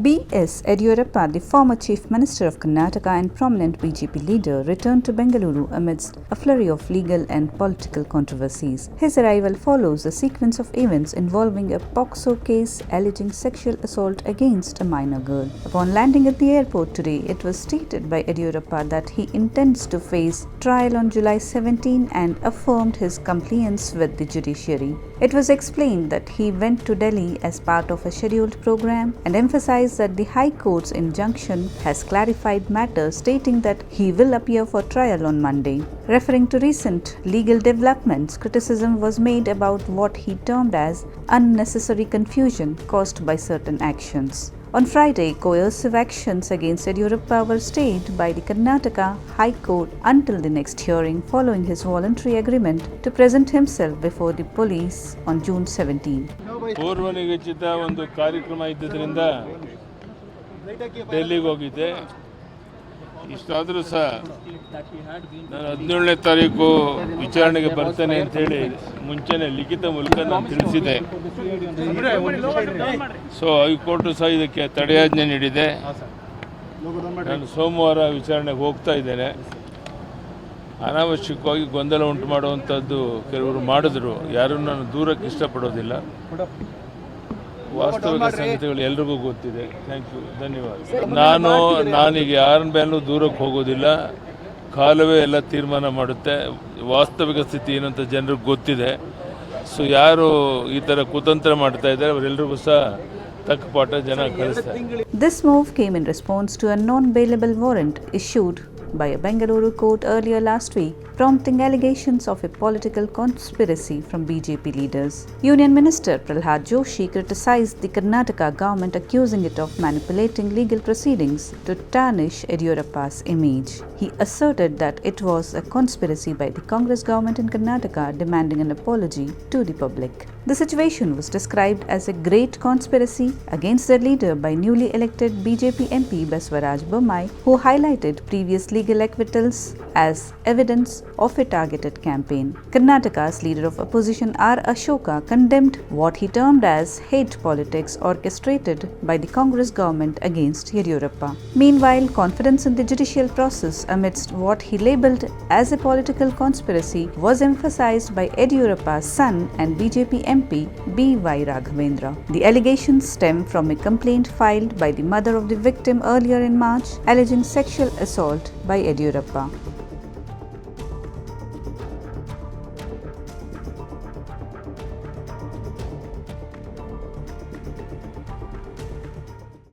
B.S. Yediyurappa, the former Chief Minister of Karnataka and prominent BJP leader, returned to Bengaluru amidst a flurry of legal and political controversies. His arrival follows a sequence of events involving a POCSO case alleging sexual assault against a minor girl. Upon landing at the airport today, it was stated by Yediyurappa that he intends to face trial on July 17 and affirmed his compliance with the judiciary. It was explained that he went to Delhi as part of a scheduled program and emphasized that the High Court's injunction has clarified matters, stating that he will appear for trial on Monday. Referring to recent legal developments, criticism was made about what he termed as unnecessary confusion caused by certain actions. On Friday, coercive actions against Yediyurappa were stayed by the Karnataka High Court until the next hearing following his voluntary agreement to present himself before the police on June 17. ಪೂರ್ವನಿಗದಿತ ಒಂದು ಕಾರ್ಯಕ್ರಮ ಇದ್ದಿದ್ದರಿಂದ ಡೆಲ್ಲಿಗೆ ಹೋಗಿದ್ದೆ. ಇಷ್ಟಾದರೂ ಸಹ ನಾನು 17ನೇ ತಾರೀಕು ವಿಚಾರಣೆಗೆ ಬರ್ತೇನೆ ಅಂತೇಳಿ ಮುಂಚೆನೇ ಲಿಖಿತ ಮೂಲಕ ನಾನು ತಿಳಿಸಿದೆ. ಸೊ ಹೈಕೋರ್ಟು ಸಹ ಇದಕ್ಕೆ ತಡೆಯಾಜ್ಞೆ ನೀಡಿದೆ. ನಾನು ಸೋಮವಾರ ವಿಚಾರಣೆಗೆ ಹೋಗ್ತಾ ಇದ್ದೇನೆ. ಅನಾವಶ್ಯಕವಾಗಿ ಗೊಂದಲ ಉಂಟು ಮಾಡುವಂಥದ್ದು ಕೆಲವರು ಮಾಡಿದ್ರು. ಯಾರನ್ನು ನಾನು ದೂರಕ್ಕೆ ಇಷ್ಟಪಡೋದಿಲ್ಲ. ವಾಸ್ತವಿಕ ಸಂಗತಿಗಳು ಎಲ್ರಿಗೂ ಗೊತ್ತಿದೆ. ಥ್ಯಾಂಕ್ ಯು, ಧನ್ಯವಾದ. ನಾನೀಗ ಯಾರ ಮೇಲೂ ದೂರಕ್ಕೆ ಹೋಗೋದಿಲ್ಲ. ಕಾಲವೇ ಎಲ್ಲ ತೀರ್ಮಾನ ಮಾಡುತ್ತೆ. ವಾಸ್ತವಿಕ ಸ್ಥಿತಿ ಏನಂತ ಜನರಿಗೆ ಗೊತ್ತಿದೆ. ಸೊ ಯಾರು ಈ ಥರ ಕುತಂತ್ರ ಮಾಡ್ತಾ ಇದ್ದಾರೆ ಅವರೆಲ್ಲರಿಗೂ ಸಹ ತಕ್ಕ ಪಾಠ ಜನ ಕಲಿಸ್ತಾರೆ. This move came in response to a non-bailable warrant issued by a Bengaluru court earlier last week, prompting allegations of a political conspiracy from BJP leaders. Union Minister Prahlad Joshi criticized the Karnataka government, accusing it of manipulating legal proceedings to tarnish Yediyurappa's image. He asserted that it was a conspiracy by the Congress government in Karnataka, demanding an apology to the public. The situation was described as a great conspiracy against their leader by newly elected BJP MP Basavaraj Bommai, who highlighted previous legal acquittals as evidence of a targeted campaign. Karnataka's leader of opposition R. Ashoka condemned what he termed as hate politics orchestrated by the Congress government against Yediyurappa. Meanwhile, confidence in the judicial process amidst what he labelled as a political conspiracy was emphasized by Yediyurappa's son and BJP MP B.Y. Raghavendra. The allegations stem from a complaint filed by the mother of the victim earlier in March, alleging sexual assault by Yediyurappa.